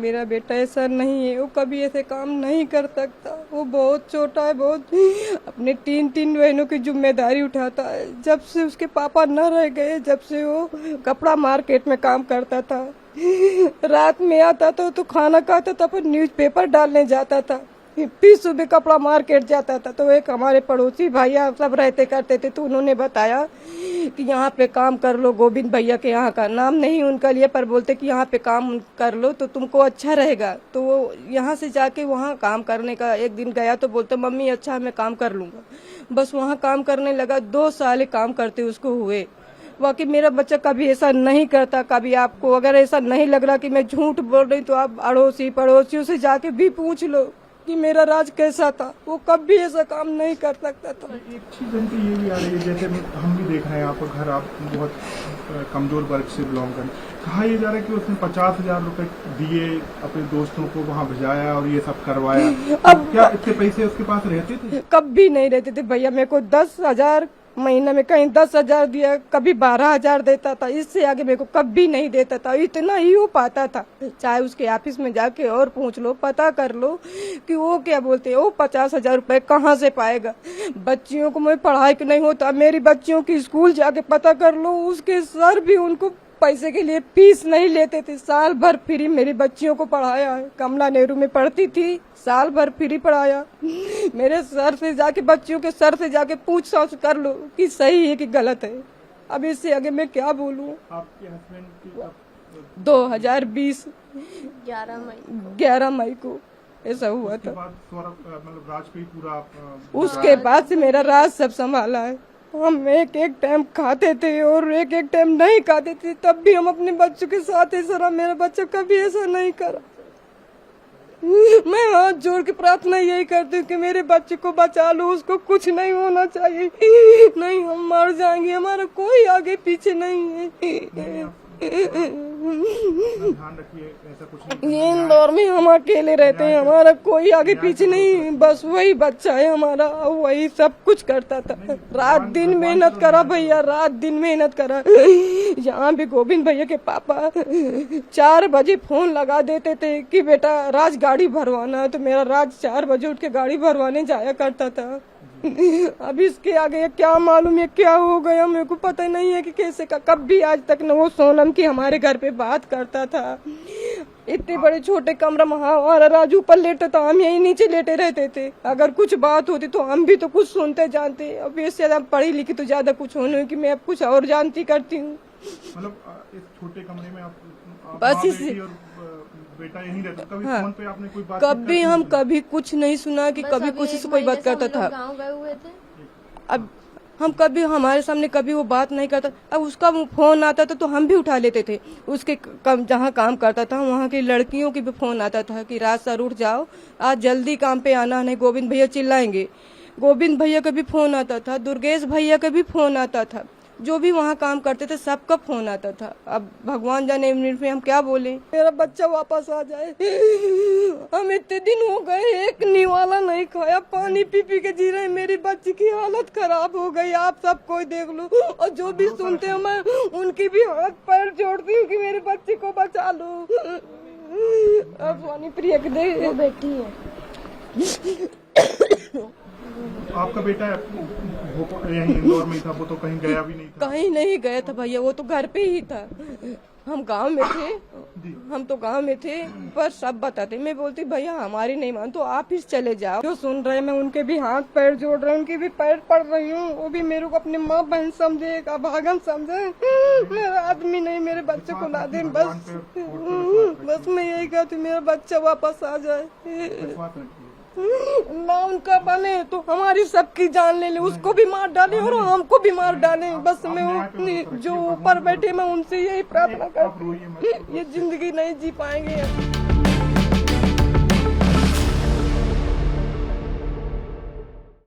मेरा बेटा ऐसा नहीं है, वो कभी ऐसे काम नहीं कर सकता। वो बहुत छोटा है, बहुत अपने तीन बहनों की जिम्मेदारी उठाता है। जब से उसके पापा न रह गए, जब से वो कपड़ा मार्केट में काम करता था, रात में आता था तो खाना खाता था, फिर न्यूज़पेपर डालने जाता था, फिर सुबह कपड़ा मार्केट जाता था। तो एक हमारे पड़ोसी भैया सब रहते करते थे, तो उन्होंने बताया कि यहाँ पे काम कर लो, गोविंद भैया के यहाँ का नाम नहीं उनका लिए, पर बोलते कि यहाँ पे काम कर लो तो तुमको अच्छा रहेगा। तो वो यहाँ से जाके वहाँ काम करने का एक दिन गया तो बोलते मम्मी अच्छा मैं काम कर लूँगा। बस वहाँ काम करने लगा, 2 साल काम करते उसको हुए। बाकी मेरा बच्चा कभी ऐसा नहीं करता। कभी आपको अगर ऐसा नहीं लग रहा कि मैं झूठ बोल रही तो आप अड़ोसी पड़ोसियों से जाके भी पूछ लो कि मेरा राज कैसा था। वो कभी ऐसा काम नहीं कर सकता था। एक चीज हमको ये भी आ रही है, जैसे हम भी देख रहे हैं आपका घर, आप बहुत कमजोर वर्ग से बिलोंग करें। कहा यह जा रहा है कि उसने 50,000 रुपए दिए अपने दोस्तों को, वहाँ भेजाया और ये सब करवाया। अब क्या इतने पैसे उसके पास रहते थे? कभी नहीं रहते थे भैया। मेरे को 10,000 महीने में, कहीं 10,000 दिया, कभी 12,000 देता था। इससे आगे मेरे को कभी नहीं देता था। इतना ही वो पाता था। चाहे उसके ऑफिस में जाके और पूछ लो, पता कर लो कि वो क्या बोलते हैं, वो 50,000 रुपए कहाँ से पाएगा। बच्चियों को मैं पढ़ाई नहीं होता, मेरी बच्चियों की स्कूल जाके पता कर लो, उसके सर भी उनको पैसे के लिए फीस नहीं लेते थे। साल भर फ्री मेरी बच्चियों को पढ़ाया है। कमला नेहरू में पढ़ती थी, साल भर फ्री पढ़ाया। मेरे सर से जाके, बच्चियों के सर से जाके पूछ कर लो कि सही है कि गलत है। अब इससे आगे मैं क्या बोलूं। आपके हस्बैंड की 2020 11 मई को ऐसा हुआ था। मतलब राज पे ही पूरा उसके बाद से मेरा राज सब संभाला है। हम एक टाइम खाते थे और एक टाइम नहीं खाते थे, तब भी हम अपने बच्चों के साथ ऐसा रहा। मेरा बच्चा कभी ऐसा नहीं करा। मैं हाथ जोड़ के प्रार्थना यही करती हूँ कि मेरे बच्चे को बचा लो, उसको कुछ नहीं होना चाहिए। नहीं हम मर जाएंगे, हमारा कोई आगे पीछे नहीं है। ध्यान रखिए, ऐसा कुछ नहीं। ये इंदौर में हम अकेले रहते हैं, हमारा कोई आगे पीछे नहीं, बस वही बच्चा है हमारा, वही सब कुछ करता था। रात दिन मेहनत करा भैया, रात दिन मेहनत करा। यहाँ भी गोविंद भैया के पापा 4 बजे फोन लगा देते थे कि बेटा राज गाड़ी भरवाना, तो मेरा राज 4 बजे उठ के गाड़ी भरवाने जाया करता था। अब इसके आगे क्या मालूम है क्या हो गया, मेरे को पता नहीं है कि कैसे का। कभी आज तक न वो सोनम की हमारे घर पे बात करता था। इतने बड़े छोटे कमरा में हमारा राजू ऊपर लेटा था, हम यही नीचे लेटे रहते थे। अगर कुछ बात होती तो हम भी तो कुछ सुनते जानते। अब इससे ज्यादा पढ़ी लिखी तो ज्यादा कुछ होने की, मैं अब कुछ और जानती करती हूँ। मतलब इस छोटे कमरे में आप बस इस बेटा यहीं रहता। कभी हाँ, फोन पे आपने कोई बात कभी हम कभी कुछ नहीं सुना कि कभी किसी से कोई बात करता था। गाँव गए हुए थे। अब हम कभी, हमारे सामने कभी वो बात नहीं करता। अब उसका फोन आता था तो हम भी उठा लेते थे। उसके जहाँ काम करता था वहाँ की लड़कियों की भी फोन आता था कि राज सर उठ जाओ, आज जल्दी काम पे आना, नहीं गोविंद भैया चिल्लाएंगे। गोविंद भैया का भी फोन आता था, दुर्गेश भैया का भी फोन आता था। जो भी वहाँ काम करते थे सबका फोन आता था। अब भगवान जाने में हम क्या बोले। मेरा बच्चा वापस आ जाए। हम इतने दिन हो गए, एक निवाला नहीं खाया, पानी पी पी के जी रहे। मेरी बच्ची की हालत खराब हो गई, आप सब कोई देख लो। और जो भी सुनते हैं मैं उनकी भी हाथ पैर जोड़ती हूँ कि मेरे बच्चे को बचा लो। अब वानी प्रिया के दे बेटी है। आपका बेटा यहीं इंदौर में ही था, वो तो कहीं गया भी नहीं था? कहीं नहीं गया था भैया, वो तो घर पे ही था। हम गांव में थे, हम तो गांव में थे, पर सब बताते। मैं बोलती भैया हमारी नहीं मान तो आप ही चले जाओ। जो सुन रहे मैं उनके भी हाथ पैर जोड़ रहे, उनके भी पैर पड़ रही हूँ। वो भी मेरे को अपने माँ बहन समझे, अभागन समझे। मेरा आदमी नहीं, मेरे बच्चे को ला दे बस मैं यही कहती मेरा बच्चा वापस आ जाए। ना उनका बने तो हमारी सबकी जान ले ले, उसको भी मार डाले और हमको भी मार डाले। बस मैं जो ऊपर बैठे मैं उनसे यही प्रार्थना करती हूँ, ये जिंदगी नहीं जी पाएंगे।